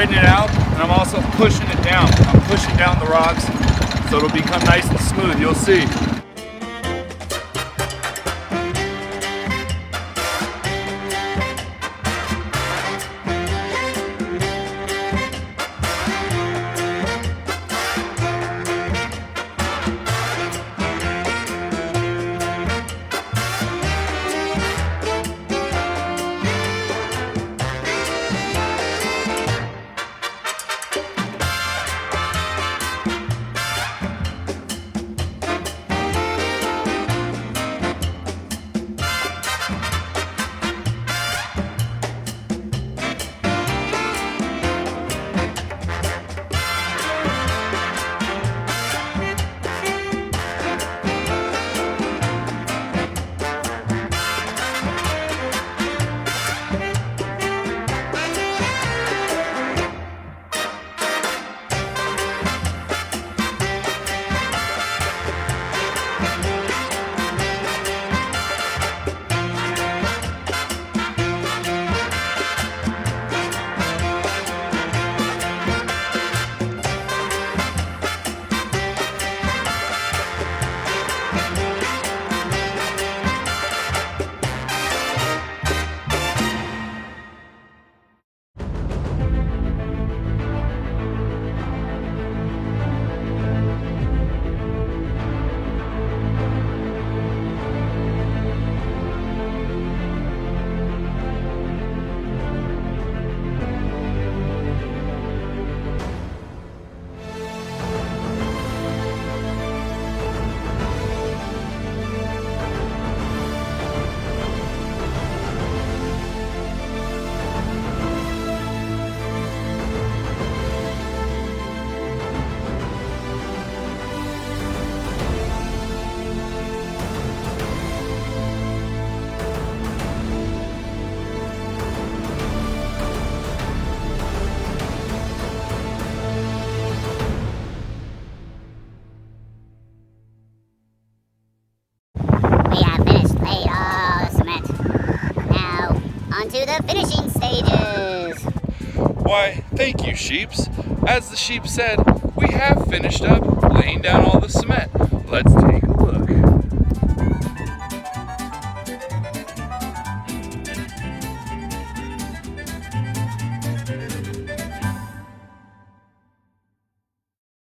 straightening it out, and I'm also pushing it down. I'm pushing down the rocks so it'll become nice and smooth. You'll see. To the finishing stages. Why, thank you, sheeps. As the sheep said, we have finished up laying down all the cement. Let's take